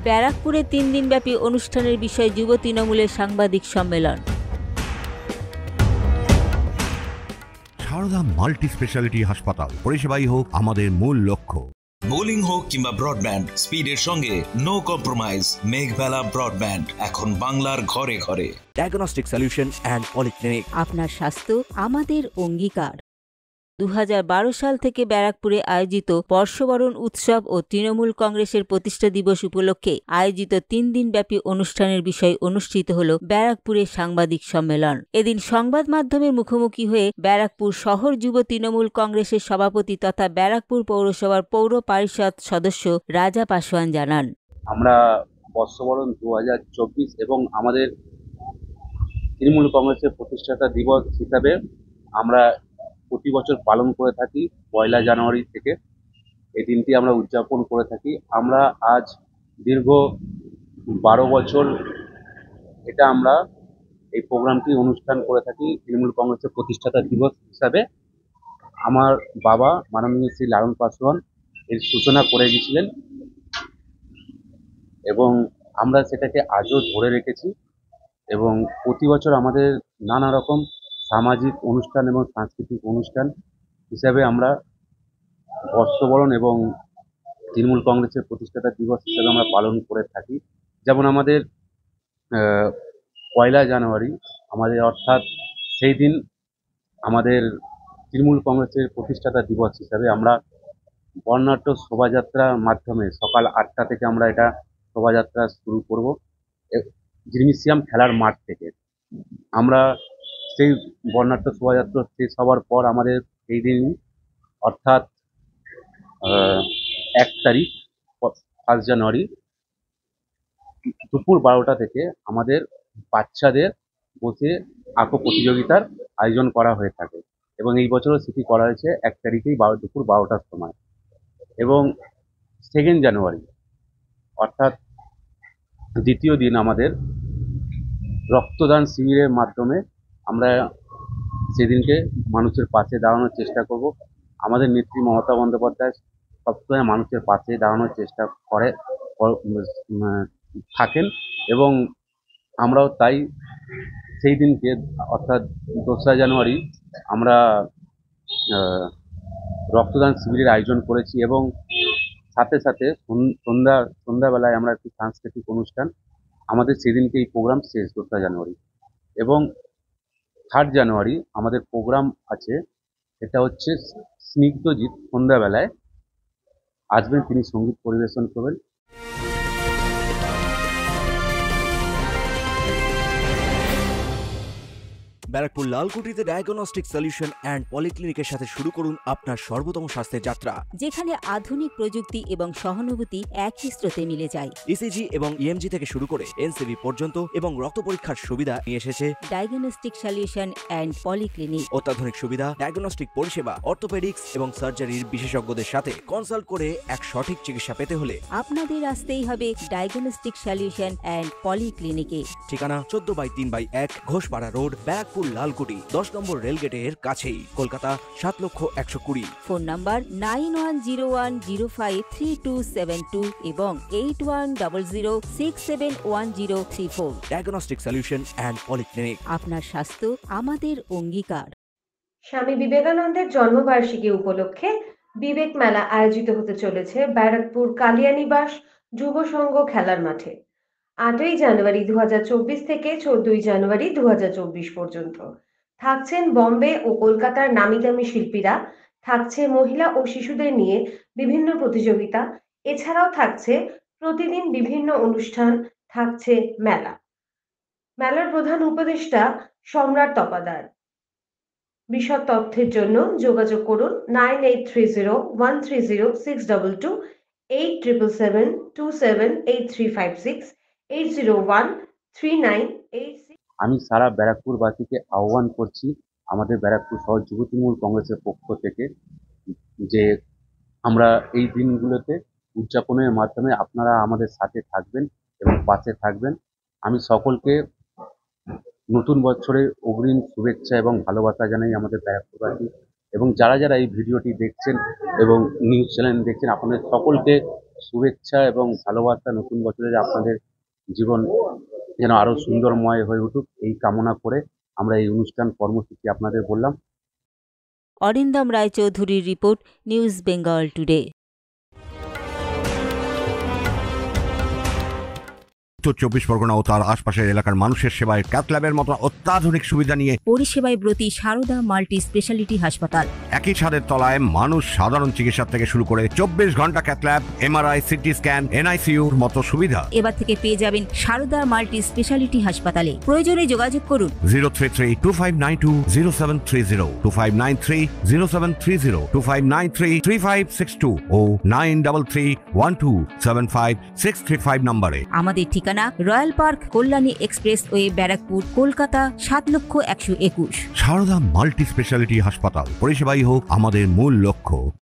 ব্যারাকপুরে 3 দিনব্যাপী অনুষ্ঠানের বিষয়ে যুব তৃণমূলের সাংবাদিক সম্মেলন। সারদা মাল্টি স্পেশালিটি হাসপাতাল, পরিষেবাই হোক আমাদের মূল লক্ষ্য। বোলিং হোক কিংবা ব্রডব্যান্ড, স্পিডের সঙ্গে নো কম্প্রোমাইজ। মেঘবেলা ব্রডব্যান্ড এখন বাংলার ঘরে ঘরে। Diagnostic solution and polyclinic. আপনার স্বাস্থ্য আমাদের অঙ্গীকার। 2012 সাল থেকে ব্যারাকপুরে আয়োজিত বর্ষবরণ উৎসব ও তৃণমূল কংগ্রেসের প্রতিষ্ঠা দিবস উপলক্ষে আয়োজিত 3 দিনব্যাপী অনুষ্ঠানের বিষয়ে অনুষ্ঠিত হল ব্যারাকপুরে সাংবাদিক সম্মেলন। এদিন সংবাদ মাধ্যমের মুখোমুখি হয়ে ব্যারাকপুর শহর যুব তৃণমূল কংগ্রেসের সভাপতি তথা ব্যারাকপুর পৌরসভার পৌর পরিষদ সদস্য রাজা পাসোয়ান জানান, আমরা বর্ষবরণ 2024 এবং আমাদের তৃণমূল কংগ্রেসের প্রতিষ্ঠাতা দিবস হিসাবে আমরা প্রতি বছর পালন করে থাকি 1 জানুয়ারি থেকে। এই দিনটি আমরা উদযাপন করে থাকি। আমরা আজ দীর্ঘ 12 বছর আমরা এই প্রোগ্রামটি অনুষ্ঠান করে থাকি তৃণমূল কংগ্রেসের প্রতিষ্ঠাতা দিবস হিসাবে। আমার বাবা মাননীয় শ্রী লালন পাসোয়ান এর সূচনা করে গিয়েছিলেন এবং আমরা সেটাকে আজও ধরে রেখেছি এবং প্রতি বছর আমাদের নানা রকম সামাজিক অনুষ্ঠান এবং সাংস্কৃতিক অনুষ্ঠান হিসাবে আমরা বর্ষবরণ এবং তৃণমূল কংগ্রেসের প্রতিষ্ঠাতা দিবস হিসাবে আমরা পালন করে থাকি। যেমন আমাদের 1 জানুয়ারি আমাদের অর্থাৎ সেই দিন আমাদের তৃণমূল কংগ্রেসের প্রতিষ্ঠাতা দিবস হিসাবে আমরা বর্ণাঢ্য শোভাযাত্রার মাধ্যমে সকাল 8টা থেকে আমরা এটা শোভাযাত্রা শুরু করব জিমনেসিয়াম খেলার মাঠ থেকে। আমরা সেই বর্ণাঢ্য শোভাযাত্রা শেষ হওয়ার পর আমাদের এই দিন অর্থাৎ 1 তারিখ 1 জানুয়ারি দুপুর 12টা থেকে আমাদের বাচ্চাদের বসে আঁকো প্রতিযোগিতার আয়োজন করা হয়ে থাকে এবং এই বছরও সেটি করা হয়েছে 1 তারিখেই দুপুর 12টার সময়। এবং 2 জানুয়ারি অর্থাৎ দ্বিতীয় দিন আমাদের রক্তদান শিবিরের মাধ্যমে আমরা সেদিনকে মানুষের পাশে দাঁড়ানোর চেষ্টা করব। আমাদের নেত্রী মমতা বন্দ্যোপাধ্যায় সবসময় মানুষের পাশে দাঁড়ানোর চেষ্টা থাকেন এবং আমরাও তাই সেই দিনকে অর্থাৎ 2 জানুয়ারি আমরা রক্তদান শিবিরের আয়োজন করেছি এবং সাথে সাথে সন্ধ্যাবেলায় আমরা একটি সাংস্কৃতিক অনুষ্ঠান আমাদের সেদিনকে এই প্রোগ্রাম শেষ 2 জানুয়ারি। এবং 3 জানুয়ারি আমাদের প্রোগ্রাম আছে, এটা হচ্ছে স্নিগ্ধজিৎ সন্ধ্যাবেলায় আসবেন, তিনি সঙ্গীত পরিবেশন করবেন। ব্যারাকপুর লালকুটিতে ডায়াগনস্টিক সলিউশন অ্যান্ড পলিক্লিনিকের সাথে শুরু করুন আপনার সর্বোত্তম স্বাস্থ্যের যাত্রা, যেখানে আধুনিক প্রযুক্তি এবং সহানুভূতি একই স্রোতে মিলে যায়। ইসিজি এবং ইএমজি থেকে শুরু করে এনসিবি পর্যন্ত এবং রক্ত পরীক্ষার সুবিধা নিয়ে এসেছে ডায়াগনস্টিক সলিউশন অ্যান্ড পলিক্লিনিক। অত্যাধুনিক সুবিধা, ডায়াগনস্টিক পরিষেবা, অর্থোপেডিক্স এবং সার্জারির বিশেষজ্ঞদের সাথে কনসাল্ট করে এক সঠিক চিকিৎসা পেতে হলে আপনাদের আসতেই হবে ডায়াগনস্টিক সলিউশন অ্যান্ড পলিক্লিনিকে। ঠিকানা 14/3/1 ঘোষপাড়া রোড, ব্যারাকপুর লালকুটি, 10 নম্বর রেলগেটের কাছেই, কলকাতা 7,120,000। ফোন নাম্বার 9101053272 এবং 8100671034। Diagnostic solution and polyclinic. আপনার স্বাস্থ্য আমাদের অঙ্গীকার। স্বামী বিবেকানন্দের জন্মবার্ষিকী উপলক্ষে বিবেক মেলা আয়োজিত হতে চলেছে ব্যারাকপুর কালিয়ানিবাস যুব সংঘ খেলার মাঠে 8 জানুয়ারি 2024 থেকে 14 জানুয়ারি 2024 পর্যন্ত। থাকছেন বম্বে ও কলকাতার নামি দামি শিল্পীরা, থাকছে মহিলা ও শিশুদের নিয়ে বিভিন্ন প্রতিযোগিতা, এছাড়াও থাকছে প্রতিদিন বিভিন্ন অনুষ্ঠান, থাকছে মেলা। মেলার প্রধান উপদেষ্টা সম্রাট তপাদার। বিশদ তথ্যের জন্য যোগাযোগ করুন 9830130622, 8772783836, 8013986। আমি সারা ব্যারাকপুরবাসীকে আহ্বান করছি আমাদের ব্যারাকপুর শহর যুব তৃণমূল কংগ্রেসের পক্ষ থেকে যে আমরা এই দিনগুলোতে উদযাপনের মাধ্যমে আপনারা আমাদের সাথে থাকবেন এবং পাশে থাকবেন। আমি সকলকে নতুন বছরের অগ্রিম শুভেচ্ছা এবং ভালোবাসা জানাই আমাদের ব্যারাকপুরবাসী এবং যারা যারা এই ভিডিওটি দেখছেন এবং নিউজ চ্যানেল দেখছেন, আপনাদের সকলকে শুভেচ্ছা এবং ভালোবাসা নতুন বছরের আপনাদের জীবন যেন আরো সুন্দরময় হয়ে উঠুক এই কামনা করে আমরা এই অনুষ্ঠান কর্মসূচি আপনাদের বললাম। অরিন্দম রায়চৌধুরীর report, news Bengal today. Uttar 24 Pargana ও তার আশপাশের এলাকার মানুষের সেবায় ক্যাথ ল্যাবের মতো অত্যাধুনিক সুবিধা নিয়ে পরিষেবায় ব্রতী সারদা মাল্টি স্পেশালিটি হাসপাতাল। একই ছাদের তলায় মানুষ সাধারণ চিকিৎসা থেকে শুরু করে 24 ঘন্টা cath lab, MRI, CT scan, এনআইসিইউর মতো সুবিধা। এবার থেকে পেয়ে যাবেন সারদা মাল্টি স্পেশালিটি হাসপাতালে। প্রয়োজনে যোগাযোগ করুন 033-2592-0730, 2593-0730, 2593-3562 ও 9331275635 নম্বরে। আমাদের ঠিকানা royal park, Kalyani expressway, Barrackpore, Kolkata 7,01,21। Sarada multi speciality হাসপাতাল, পরিষেবাই হোক আমাদের মূল লক্ষ্য।